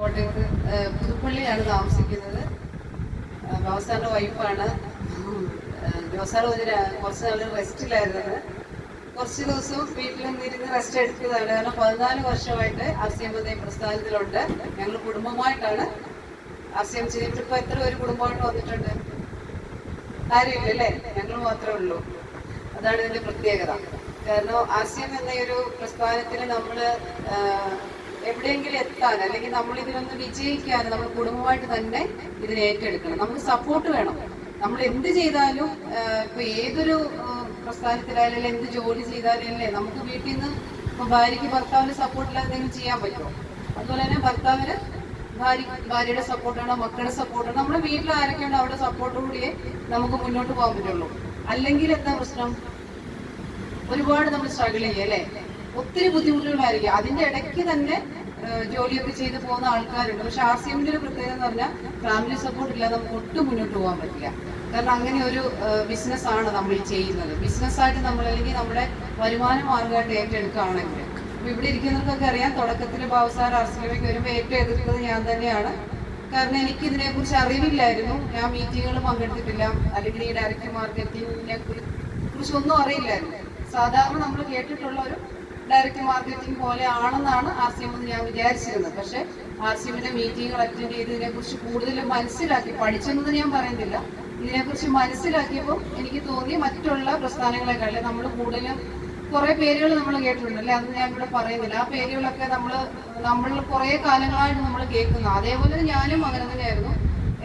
കോട്ടയത്ത് പുതുപ്പള്ളിയാണ് താമസിക്കുന്നത്. ജോസാറിൻ്റെ വൈഫാണ്. ജോസാർ കുറച്ച് നാൾ റെസ്റ്റിലായിരുന്നത്. കുറച്ച് ദിവസം വീട്ടിൽ നിന്നിരുന്ന് റെസ്റ്റ് എടുത്തതാണ്. കാരണം 14 വർഷമായിട്ട് RCM പ്രസ്ഥാനത്തിലുണ്ട്. ഞങ്ങൾ കുടുംബമായിട്ടാണ് RCM ചെയ്യുന്നത്. ഇപ്പോൾ എത്ര ഒരു കുടുംബമായിട്ട് വന്നിട്ടുണ്ട്? ആരുമില്ല അല്ലേ? ഞങ്ങൾ മാത്രമേ ഉള്ളൂ. അതാണ് ഇതിൻ്റെ പ്രത്യേകത. കാരണം RCM എന്ന ഒരു പ്രസ്ഥാനത്തിൽ നമ്മൾ എവിടെയെങ്കിലും എത്താൻ അല്ലെങ്കിൽ നമ്മൾ ഇതിലൊന്ന് വിജയിക്കാൻ നമ്മൾ കുടുംബമായിട്ട് തന്നെ ഇതിനെ ഏറ്റെടുക്കണം. നമുക്ക് സപ്പോർട്ട് വേണം. നമ്മൾ എന്ത് ചെയ്താലും ഇപ്പൊ ഏതൊരു പ്രസ്ഥാനത്തിലായാലും എന്ത് ജോലി ചെയ്താലും അല്ലേ നമുക്ക് വീട്ടിൽ നിന്ന് ഇപ്പൊ ഭാര്യയ്ക്ക് ഭർത്താവിന് സപ്പോർട്ടില്ലാതെ എന്തെങ്കിലും ചെയ്യാൻ പറ്റുമോ? അതുപോലെ തന്നെ ഭർത്താവിന് ഭാര്യയുടെ സപ്പോർട്ടാണോ, മക്കളുടെ സപ്പോർട്ടാണോ, നമ്മുടെ വീട്ടിൽ ആരൊക്കെയുണ്ടോ അവരുടെ സപ്പോർട്ടോടുകൂടിയേ നമുക്ക് മുന്നോട്ട് പോകാൻ പറ്റുള്ളൂ. അല്ലെങ്കിൽ എന്താ പ്രശ്നം? ഒരുപാട് നമ്മൾ സ്ട്രഗിൾ ചെയ്യും അല്ലേ? ഒത്തിരി ബുദ്ധിമുട്ടുകളായിരിക്കും. അതിന്റെ ഇടയ്ക്ക് തന്നെ ജോലിയൊക്കെ ചെയ്ത് പോകുന്ന ആൾക്കാരുണ്ട്. പക്ഷെ RCMന്റെ ഒരു പ്രത്യേകത എന്ന് പറഞ്ഞാൽ ഫാമിലി സപ്പോർട്ട് ഇല്ലാതെ നമുക്ക് ഒട്ടും മുന്നോട്ട് പോകാൻ പറ്റില്ല. കാരണം അങ്ങനെ ഒരു ബിസിനസ്സാണ് നമ്മൾ ഈ ചെയ്യുന്നത്. ബിസിനസ്സായിട്ട് നമ്മൾ അല്ലെങ്കിൽ നമ്മുടെ വരുമാന മാർഗമായിട്ട് ഏറ്റെടുക്കുകയാണെങ്കിൽ അപ്പൊ ഇവിടെ ഇരിക്കുന്നവർക്കൊക്കെ അറിയാം, തുടക്കത്തിൽ ബാബുസാർ RCMക്ക് വരുമ്പോൾ ഏറ്റവും എതിർത്തത് ഞാൻ തന്നെയാണ്. കാരണം എനിക്ക് ഇതിനെക്കുറിച്ച് അറിവില്ലായിരുന്നു. ഞാൻ മീറ്റിങ്ങുകൾ പങ്കെടുത്തിട്ടില്ല, അല്ലെങ്കിൽ ഈ ഡയറക്റ്റ് മാർക്കറ്റിങ്ങിനെ കുറിച്ചൊന്നും അറിയില്ലായിരുന്നു. സാധാരണ നമ്മൾ കേട്ടിട്ടുള്ള ഒരു ഡയറക്റ്റ് മാർക്കറ്റിംഗ് പോലെ ആണെന്നാണ് RCM എന്ന് ഞാൻ വിചാരിച്ചിരുന്നത്. പക്ഷെ RCMന്റെ മീറ്റിങ്ങുകൾ അറ്റൻഡ് ചെയ്ത് ഇതിനെക്കുറിച്ച് കൂടുതൽ മനസ്സിലാക്കി, പഠിച്ചെന്ന് ഞാൻ പറയുന്നില്ല, ഇതിനെക്കുറിച്ച് മനസ്സിലാക്കിയപ്പോൾ എനിക്ക് തോന്നി മറ്റുള്ള പ്രസ്ഥാനങ്ങളെക്കാളെ നമ്മൾ കൂടുതലും കുറെ പേരുകൾ നമ്മൾ കേട്ടിട്ടുണ്ടല്ലേ, അതൊന്നും ഞാൻ ഇവിടെ പറയുന്നില്ല. ആ പേരുകളൊക്കെ നമ്മൾ കുറെ കാലങ്ങളായിട്ട് നമ്മൾ കേൾക്കുന്നു. അതേപോലെ ഞാനും അങ്ങനെ തന്നെയായിരുന്നു.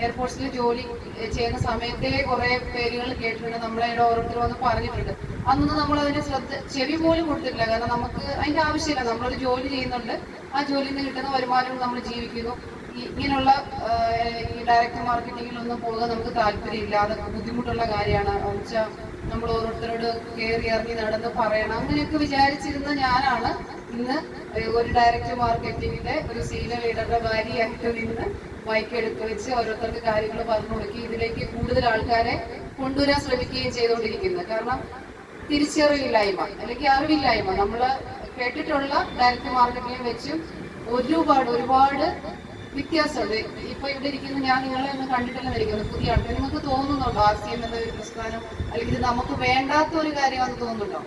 എയർഫോഴ്സിൽ ജോലി ചെയ്യുന്ന സമയത്തെ കുറെ പേരുകൾ കേട്ടിട്ടുണ്ട്. നമ്മളെ ഓരോരുത്തർ വന്ന് പറഞ്ഞിട്ടുണ്ട്. അന്നൊന്നും നമ്മൾ അതിന് ചെവി പോലും കൊടുത്തിട്ടില്ല. കാരണം നമുക്ക് അതിന്റെ ആവശ്യമില്ല. നമ്മളൊരു ജോലി ചെയ്യുന്നുണ്ട്, ആ ജോലിയിൽ നിന്ന് കിട്ടുന്ന വരുമാനം നമ്മൾ ജീവിക്കുന്നു. ഇങ്ങനെയുള്ള ഈ ഡയറക്റ്റ് മാർക്കറ്റിങ്ങിലൊന്നും പോകാൻ നമുക്ക് താല്പര്യമില്ല. അതൊക്കെ ബുദ്ധിമുട്ടുള്ള കാര്യമാണ്. എന്നുവെച്ചാൽ നമ്മൾ ഓരോരുത്തരോട് കയറി ഇറങ്ങി നടന്ന് പറയണം, അങ്ങനെയൊക്കെ വിചാരിച്ചിരുന്ന ഞാനാണ് ഇന്ന് ഒരു ഡയറക്റ്റ് മാർക്കറ്റിങ്ങിന്റെ ഒരു സീനിയർ ലീഡറുടെ ഭാര്യയായിട്ട് നിന്ന് മൈക്കെടുത്ത് വെച്ച് ഓരോരുത്തർക്ക് കാര്യങ്ങൾ പറഞ്ഞു കൊടുക്കി ഇതിലേക്ക് കൂടുതൽ ആൾക്കാരെ കൊണ്ടുവരാൻ ശ്രമിക്കുകയും ചെയ്തുകൊണ്ടിരിക്കുന്നത്. കാരണം തിരിച്ചറിവില്ലായ്മ അല്ലെങ്കിൽ അറിവില്ലായ്മ, നമ്മൾ കേട്ടിട്ടുള്ള ഡയറക്റ്റ് മാർക്കറ്റിംഗ് വെച്ചും ഒരുപാട് വ്യത്യാസമുണ്ട്. ഇപ്പൊ ഇവിടെ ഇരിക്കുന്ന ഞാൻ നിങ്ങളെ ഒന്നും കണ്ടിട്ടില്ലെന്ന് ഇരിക്കുന്നു, പുതിയ ആൾക്കാർ. നിങ്ങൾക്ക് തോന്നുന്നുണ്ടോ RCM എന്ന ഒരു പ്രസ്ഥാനം അല്ലെങ്കിൽ ഇത് നമുക്ക് വേണ്ടാത്ത ഒരു കാര്യമാണെന്ന് തോന്നുന്നുണ്ടോ?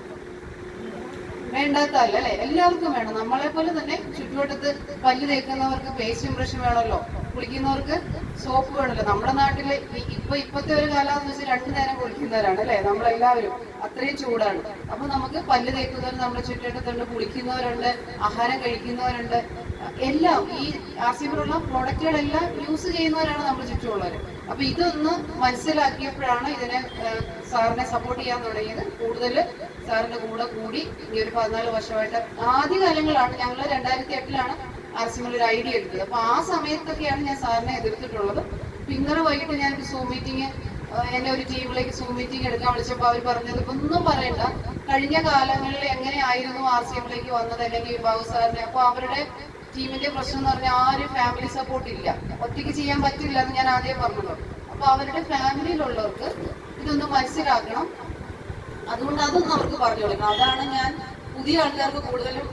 വേണ്ടാത്തല്ല അല്ലെ? എല്ലാവർക്കും വേണം. നമ്മളെ പോലെ തന്നെ ചുറ്റുവട്ടത്ത് പല്ല് തേക്കുന്നവർക്ക് പേസ്റ്റും ബ്രഷും വേണമല്ലോ, കുളിക്കുന്നവർക്ക് സോപ്പ് വേണമല്ലോ. നമ്മുടെ നാട്ടില് ഇപ്പോഴത്തെ ഒരു കാലം വെച്ചാൽ 2 നേരം കുളിക്കുന്നവരാണ് അല്ലെ നമ്മളെല്ലാവരും. അത്രയും ചൂടാണ്. അപ്പൊ നമുക്ക് പല്ല് തേക്കുന്നവർ നമ്മുടെ ചുറ്റുവട്ടത്തുണ്ട്, കുളിക്കുന്നവരുണ്ട്, ആഹാരം കഴിക്കുന്നവരുണ്ട്. എല്ലാം ഈ RCMലുള്ള പ്രോഡക്റ്റുകളെല്ലാം യൂസ് ചെയ്യുന്നവരാണ് നമ്മുടെ ചുറ്റുമുള്ളവർ. അപ്പൊ ഇതൊന്ന് മനസ്സിലാക്കിയപ്പോഴാണ് ഇതിനെ സാറിനെ സപ്പോർട്ട് ചെയ്യാൻ തുടങ്ങിയത്. കൂടുതൽ സാറിന്റെ കൂടെ കൂടി ഈ ഒരു 14 വർഷമായിട്ട് ആദ്യകാലങ്ങളാണ്. ഞങ്ങൾ 2008-ലാണ് RCMൽ ഒരു ഐഡിയ എടുത്തത്. അപ്പൊ ആ സമയത്തൊക്കെയാണ് ഞാൻ സാറിനെ എതിർത്തിട്ടുള്ളത്. ഇന്നലെ വൈകിട്ട് ഞാനൊരു സൂം മീറ്റിംഗ്, എന്നെ ഒരു ടീമിലേക്ക് സൂം മീറ്റിംഗ് എടുക്കാൻ വിളിച്ചപ്പോൾ അവർ പറഞ്ഞത് ഒന്നും പറയണ്ട, കഴിഞ്ഞ കാലങ്ങളിൽ എങ്ങനെയായിരുന്നു RCMലേക്ക് വന്നത് അല്ലെങ്കിൽ ബാബു സാറിനെ. അപ്പൊ അവരുടെ ടീമിന്റെ പ്രശ്നം എന്ന് പറഞ്ഞാൽ ആരും ഫാമിലി സപ്പോർട്ട് ഇല്ല, ഒറ്റയ്ക്ക് ചെയ്യാൻ പറ്റില്ല എന്ന് ഞാൻ ആദ്യം പറഞ്ഞല്ലോ. അപ്പൊ അവരുടെ ഫാമിലിയിലുള്ളവർക്ക് ഇതൊന്ന് മനസ്സിലാക്കണം, അതുകൊണ്ട് അതൊന്നും അവർക്ക് പറഞ്ഞു കൊടുക്കണം. അതാണ് ഞാൻ പുതിയ ആൾക്കാർക്ക് കൂടുതലും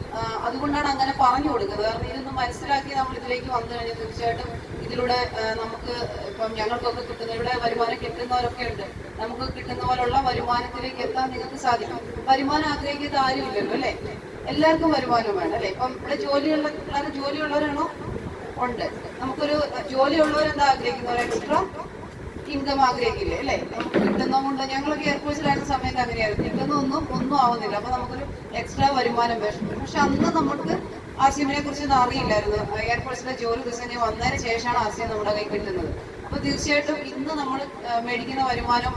അതുകൊണ്ടാണ് അങ്ങനെ പറഞ്ഞു കൊടുക്കുന്നത്. കാരണം ഇതൊന്ന് മനസ്സിലാക്കി നമ്മൾ ഇതിലേക്ക് വന്നു കഴിഞ്ഞാൽ തീർച്ചയായിട്ടും ഇതിലൂടെ നമുക്ക് ഇപ്പം ഞങ്ങൾക്കൊക്കെ കിട്ടുന്ന ഇവിടെ വരുമാനം കിട്ടുന്നവരൊക്കെ ഉണ്ട്. നമുക്ക് കിട്ടുന്ന പോലുള്ള വരുമാനത്തിലേക്ക് എത്താൻ നിങ്ങൾക്ക് സാധിക്കും. വരുമാനം ആഗ്രഹിക്കാത്ത ആരുമില്ലല്ലോ അല്ലെ? എല്ലാവർക്കും വരുമാനം വേണം അല്ലെ? ഇപ്പം ഇവിടെ ജോലിയുള്ളവരാണോ? ഉണ്ട്. നമുക്കൊരു ജോലിയുള്ളവരെന്താ ആഗ്രഹിക്കുന്നവർ? എക്സ്ട്രാ ഇൻകം ആഗ്രഹിക്കില്ലേ അല്ലെ? നമുക്ക് കിട്ടുന്നതുകൊണ്ട് ഞങ്ങളൊക്കെ എയർഫോഴ്സിലായിരുന്ന സമയത്ത് അങ്ങനെയായിരുന്നു. കിട്ടുന്നൊന്നും ആവുന്നില്ല. അപ്പൊ നമുക്കൊരു എക്സ്ട്രാ വരുമാനം വേണം. പക്ഷെ അന്ന് നമുക്ക് RCMനെ കുറിച്ചൊന്നും അറിയില്ലായിരുന്നു. എയർഫോഴ്സിലെ ജോലി ദിവസം വന്നതിന് ശേഷമാണ് RCM നമ്മുടെ കൈ കിട്ടുന്നത്. അപ്പൊ തീർച്ചയായിട്ടും ഇന്ന് നമ്മൾ മേടിക്കുന്ന വരുമാനം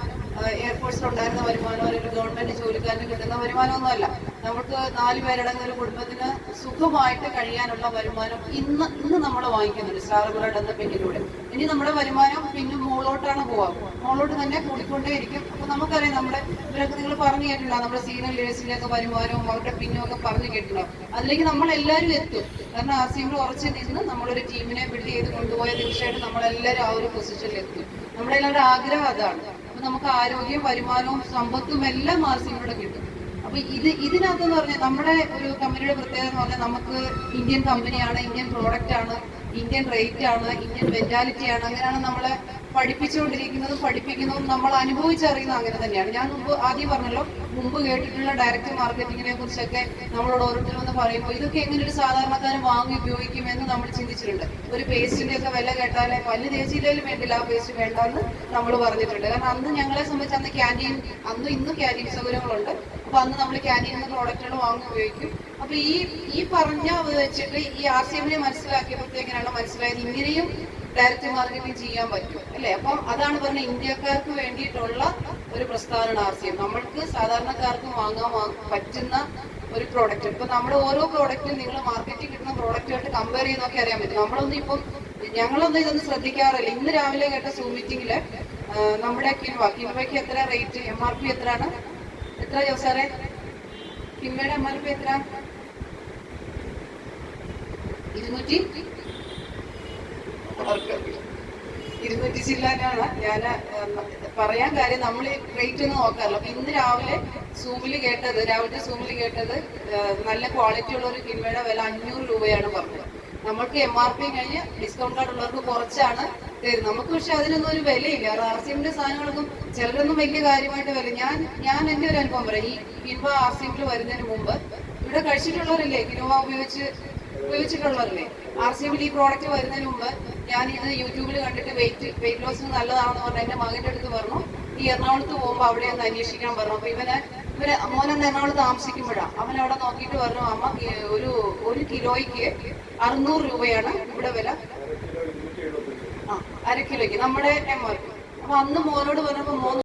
എയർഫോഴ്സിലുണ്ടായിരുന്ന വരുമാനം അല്ലെങ്കിൽ ഗവൺമെന്റ് ജോലിക്കാരന് കിട്ടുന്ന വരുമാനമൊന്നുമല്ല. നമുക്ക് 4 പേരടങ്ങുന്ന ഒരു കുടുംബത്തിന് സുഖമായിട്ട് കഴിയാനുള്ള വരുമാനം ഇന്ന് നമ്മൾ വാങ്ങിക്കുന്നുണ്ട് സ്റ്റാർ ബ്രാൻഡ് എന്ന പെന്നിലൂടെ. ഇനി നമ്മുടെ വരുമാനം പിന്നെ മുകളോട്ടാണ് പോവാം, മുകളോട്ട് തന്നെ കൂടിക്കൊണ്ടേയിരിക്കും. അപ്പൊ നമുക്കറിയാം, നമ്മുടെ ഇവരൊക്കെ നിങ്ങൾ പറഞ്ഞു കേട്ടിട്ടുണ്ടോ, നമ്മുടെ സീനിയർ ലീഡേഴ്സിന്റെയൊക്കെ വരുമാനവും അവരുടെ പിന്നൊക്കെ പറഞ്ഞു കേട്ടിട്ടുണ്ടോ. അതിലേക്ക് നമ്മളെല്ലാവരും എത്തും. കാരണം RCMൽ ഉറച്ചു നിന്ന് നമ്മളൊരു ടീമിനെ ബിൽഡ് ചെയ്ത് കൊണ്ടുപോയ തീർച്ചയായിട്ടും നമ്മളെല്ലാവരും ആ ഒരു പൊസിഷനിൽ എത്തും. നമ്മുടെ എല്ലാവരുടെ ആഗ്രഹം അതാണ്. അപ്പൊ നമുക്ക് ആരോഗ്യം, വരുമാനവും സമ്പത്തും എല്ലാം RCMലൂടെ കിട്ടും. അപ്പൊ ഇതിനകത്തെന്ന് പറഞ്ഞാൽ നമ്മുടെ ഒരു കമ്പനിയുടെ പ്രത്യേകത എന്ന് പറഞ്ഞാൽ നമുക്ക് ഇന്ത്യൻ കമ്പനിയാണ്, ഇന്ത്യൻ പ്രോഡക്റ്റ് ആണ്, ഇന്ത്യൻ റേറ്റ് ആണ്, ഇന്ത്യൻ മെന്റാലിറ്റി ആണ്, അങ്ങനെയാണ് നമ്മളെ പഠിപ്പിച്ചുകൊണ്ടിരിക്കുന്നതും പഠിപ്പിക്കുന്നതും നമ്മൾ അനുഭവിച്ചറിയുന്നത് അങ്ങനെ തന്നെയാണ്. ഞാൻ മുമ്പ് ആദ്യം പറഞ്ഞല്ലോ, മുമ്പ് കേട്ടിട്ടുള്ള ഡയറക്റ്റ് മാർക്കറ്റിങ്ങിനെ കുറിച്ചൊക്കെ നമ്മളോട് ഓരോരുത്തരും എന്ന് പറയുമ്പോൾ ഇതൊക്കെ എങ്ങനെ ഒരു സാധാരണക്കാരൻ വാങ്ങി ഉപയോഗിക്കുമെന്ന് നമ്മൾ ചിന്തിച്ചിട്ടുണ്ട്. ഒരു പേസ്റ്റിന്റെ ഒക്കെ വില കേട്ടാലേ പല്ല് തേച്ചില്ലേലും വേണ്ടില്ല, ആ പേസ്റ്റ് വേണ്ടെന്ന് നമ്മൾ പറഞ്ഞിട്ടുണ്ട്. കാരണം അന്ന് ഞങ്ങളെ സംബന്ധിച്ച് അന്ന് ക്യാൻറ്റീൻ, അന്നും ഇന്നും ക്യാൻറ്റീൻ സൗകര്യങ്ങളുണ്ട്. അപ്പൊ അന്ന് നമ്മൾ ക്യാൻറ്റീനിൽ നിന്ന് പ്രോഡക്റ്റുകൾ വാങ്ങി ഉപയോഗിക്കും. അപ്പൊ ഈ പറഞ്ഞ വെച്ചിട്ട് ഈ RCM മനസ്സിലാക്കിയപ്പോഴത്തേക്കാണ് മനസ്സിലായത് ഇങ്ങനെയും ഡയറക്റ്റ് മാർക്കറ്റിംഗ് ചെയ്യാൻ പറ്റും അല്ലെ. അപ്പം അതാണ് പറഞ്ഞ ഇന്ത്യക്കാർക്ക് വേണ്ടിയിട്ടുള്ള ഒരു പ്രസ്ഥാനമാണ് RCM. നമ്മൾക്ക് സാധാരണക്കാർക്ക് വാങ്ങാൻ പറ്റുന്ന ഒരു പ്രോഡക്റ്റ്. ഇപ്പൊ നമ്മുടെ ഓരോ പ്രോഡക്റ്റും നിങ്ങൾ മാർക്കറ്റിൽ കിട്ടുന്ന പ്രോഡക്റ്റുമായിട്ട് കമ്പയർ ചെയ്ത് നോക്കി അറിയാൻ പറ്റും. ഞങ്ങളൊന്നും ഇതൊന്നും ശ്രദ്ധിക്കാറില്ല. ഇന്ന് രാവിലെ കേട്ട സൂം മീറ്റിംഗില് നമ്മുടെ കിൻവയ്ക്ക് എത്ര റേറ്റ്, MRP എത്രയാണ്? എത്ര ജോസാറെ കിൻവയുടെ MRP എത്ര? 200 ചില്ലാനാണ്. ഞാൻ പറയാൻ കാര്യം നമ്മൾ റേറ്റ് ഒന്നും നോക്കാറില്ല. അപ്പൊ ഇന്ന് രാവിലെ രാവിലത്തെ സൂമിൽ കേട്ടത് നല്ല ക്വാളിറ്റി ഉള്ള ഒരു കിൻവയുടെ വില 500 രൂപയാണ് പറഞ്ഞത്. നമ്മൾക്ക് MRP കഴിഞ്ഞ് ഡിസ്കൗണ്ട് കാർഡ് ഉള്ളവർക്ക് കുറച്ചാണ് തരുന്നത്. നമുക്ക് പക്ഷെ അതിനൊന്നും ഒരു വിലയില്ല. RCMന്റെ സാധനങ്ങൾക്കും ചിലരൊന്നും വലിയ കാര്യമായിട്ട് വില. ഞാൻ എന്റെ ഒരു അനുഭവം പറയാം. ഈ കിൻവ RCMൽ വരുന്നതിന് മുമ്പ് ഇവിടെ കഴിച്ചിട്ടുള്ളവരല്ലേ, കിൻവ ഉപയോഗിച്ചിട്ടുള്ളവരല്ലേ. RCMൽ ഈ പ്രോഡക്റ്റ് വരുന്നതിന് മുമ്പ് ഞാൻ ഇത് യൂട്യൂബിൽ കണ്ടിട്ട് വെയിറ്റ് ലോസിന് നല്ലതാണെന്ന് പറഞ്ഞ് എന്റെ മകന്റെ അടുത്ത് പറഞ്ഞു, ഈ എറണാകുളത്ത് പോകുമ്പോൾ അവിടെ ഒന്ന് അന്വേഷിക്കാൻ പറഞ്ഞു. അപ്പൊ മോനെന്ന് എറണാകുളത്ത് താമസിക്കുമ്പോഴാണ് അവൻ അവിടെ നോക്കിയിട്ട് പറഞ്ഞു, അമ്മ ഒരു കിലോയ്ക്ക് 600 രൂപയാണ് ഇവിടെ വില. 1/2 കിലോയ്ക്ക് നമ്മുടെ MRP. അപ്പൊ അന്ന് മോനോട് പറഞ്ഞപ്പോ മോൻ